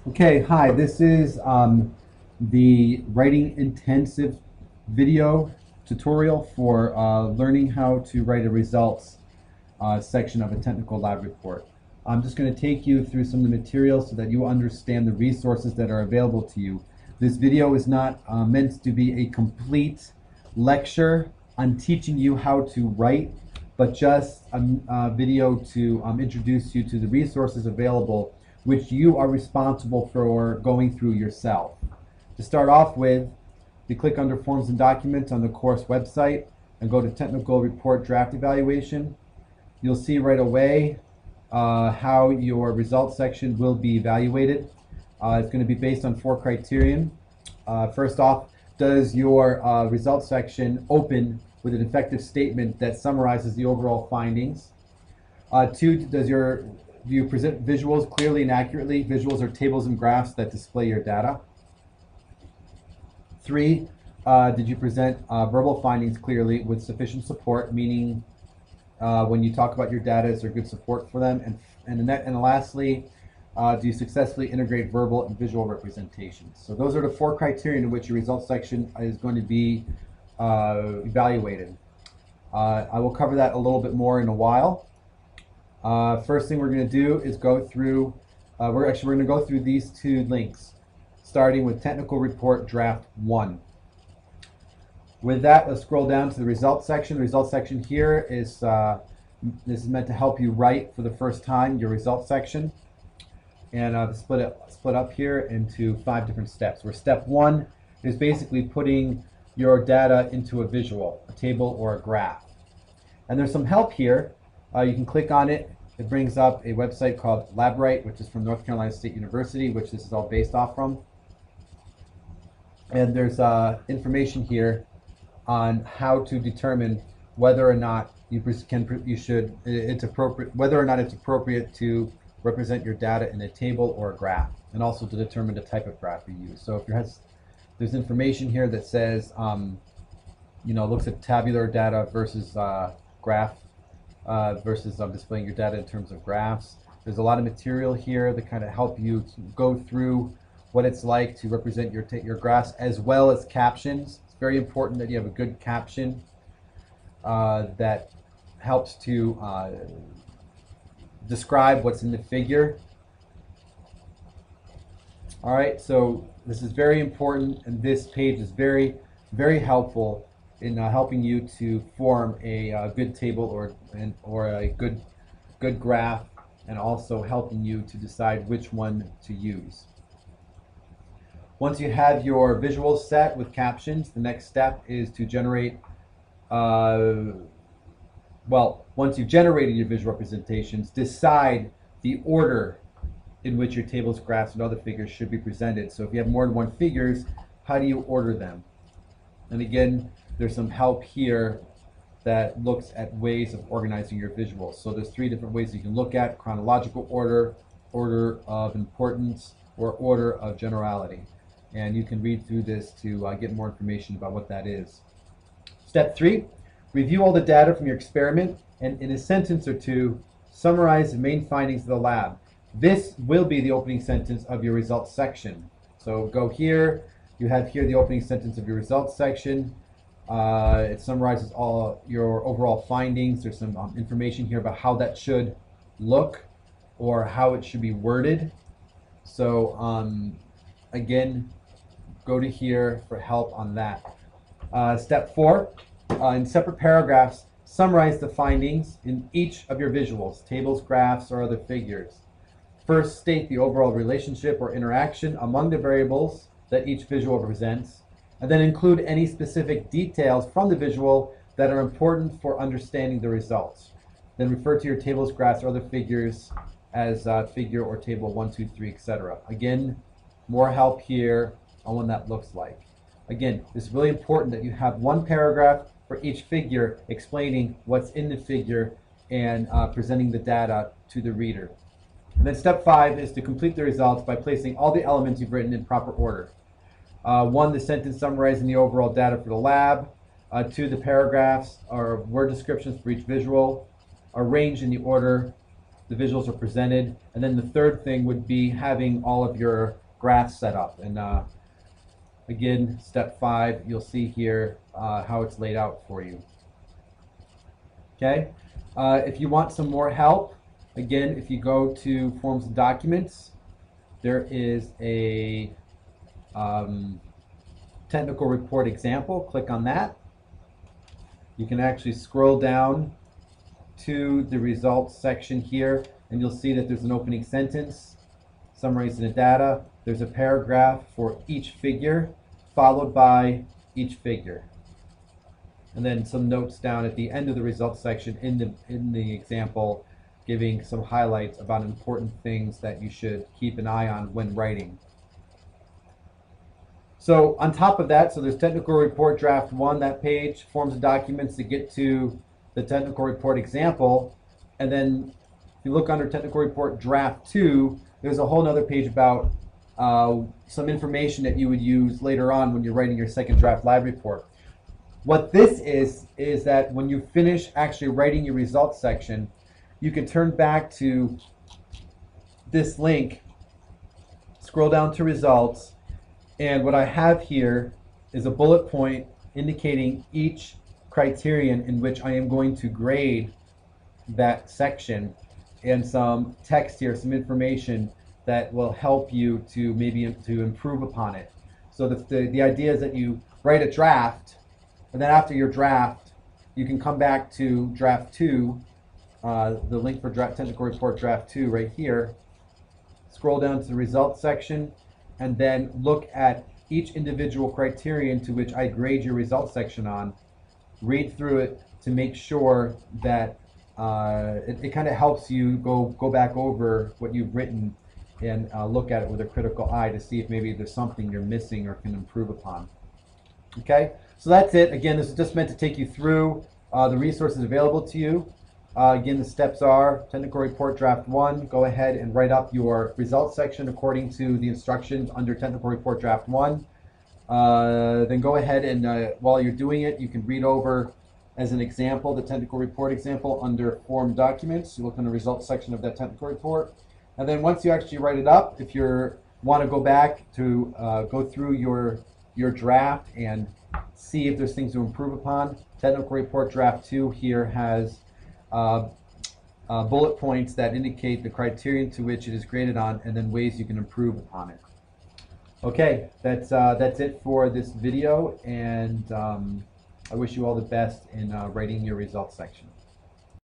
Okay, hi, this is the writing intensive video tutorial for learning how to write a results section of a technical lab report. I'm just going to take you through some of the materials so that you understand the resources that are available to you. This video is not meant to be a complete lecture on teaching you how to write, but just a video to introduce you to the resources available which you are responsible for going through yourself. To start off with, you click under Forms and Documents on the course website and go to Technical Report Draft Evaluation. You'll see right away how your results section will be evaluated. It's going to be based on 4 criterion. First off, does your results section open with an effective statement that summarizes the overall findings? 2, do you present visuals clearly and accurately? Visuals are tables and graphs that display your data. 3, did you present verbal findings clearly with sufficient support, meaning when you talk about your data, is there good support for them? And lastly, do you successfully integrate verbal and visual representations? So those are the 4 criteria in which your results section is going to be evaluated. I will cover that a little bit more in a while. First thing we're going to do is go through, we're going to go through these 2 links, starting with Technical Report Draft 1. With that, let's scroll down to the results section. The results section here is, this is meant to help you write for the first time your results section. And split up here into 5 different steps, where step 1 is basically putting your data into a visual, a table or a graph. And there's some help here. You can click on it. It brings up a website called LabWrite, which is from North Carolina State University, which this is all based off from. And there's information here on how to determine whether or not it's appropriate to represent your data in a table or a graph, and also to determine the type of graph you use. So if there's information here that says, looks at tabular data versus graph versus displaying your data in terms of graphs. There's a lot of material here that kind of help you go through what it's like to represent your graphs, as well as captions. It's very important that you have a good caption that helps to describe what's in the figure. All right, so this is very important, and this page is very, very helpful in helping you to form a good table or a good graph, and also helping you to decide which one to use. Once you have your visuals set with captions, the next step is to generate once you've generated your visual representations, decide the order in which your tables, graphs, and other figures should be presented. So if you have more than 1 figures, how do you order them? And again, there's some help here that looks at ways of organizing your visuals. So there's 3 different ways you can look at: chronological order, order of importance, or order of generality. And you can read through this to get more information about what that is. Step 3, review all the data from your experiment, and in a sentence or 2, summarize the main findings of the lab. This will be the opening sentence of your results section. So go here, you have here the opening sentence of your results section. It summarizes all your overall findings. There's some information here about how that should look or how it should be worded. So again, go to here for help on that. Step 4, in separate paragraphs, summarize the findings in each of your visuals, tables, graphs, or other figures. First, state the overall relationship or interaction among the variables that each visual represents, and then include any specific details from the visual that are important for understanding the results. Then refer to your tables, graphs, or other figures as figure or table 1, 2, 3, etc. Again, more help here on what that looks like. Again, it's really important that you have 1 paragraph for each figure explaining what's in the figure and presenting the data to the reader. And then step 5 is to complete the results by placing all the elements you've written in proper order. 1, the sentence summarizing the overall data for the lab. 2, the paragraphs or word descriptions for each visual, arranged in the order the visuals are presented. And then the third thing would be having all of your graphs set up. And again, step 5, you'll see here how it's laid out for you. Okay, if you want some more help, again, if you go to Forms and Documents, there is a technical report example. Click on that. You can actually scroll down to the results section here, and you'll see that there's an opening sentence summarizing the data. There's a paragraph for each figure, followed by each figure. And then some notes down at the end of the results section in the example, giving some highlights about important things that you should keep an eye on when writing. So on top of that, so there's technical report draft 1, that page, forms and documents to get to the technical report example. And then if you look under technical report draft 2, there's a whole other page about some information that you would use later on when you're writing your second draft live report. What this is that when you finish actually writing your results section, you can turn back to this link, scroll down to results, and what I have here is a bullet point indicating each criterion in which I am going to grade that section, and some text here, some information that will help you to maybe to improve upon it. So the idea is that you write a draft, and then after your draft, you can come back to draft 2, the link for technical report draft 2 right here, scroll down to the results section, and then look at each individual criterion to which I grade your results section on, read through it to make sure that it kind of helps you go back over what you've written and look at it with a critical eye to see if maybe there's something you're missing or can improve upon. Okay, so that's it. Again, this is just meant to take you through the resources available to you. Again, the steps are technical report draft 1. Go ahead and write up your results section according to the instructions under technical report draft 1. Then go ahead and while you're doing it, you can read over as an example the technical report example under form documents. You look in the results section of that technical report. And then once you actually write it up, if you want to go back to go through your draft and see if there's things to improve upon, technical report draft 2 here has bullet points that indicate the criterion to which it is graded on, and then ways you can improve upon it. Okay, that's it for this video, and I wish you all the best in writing your results section.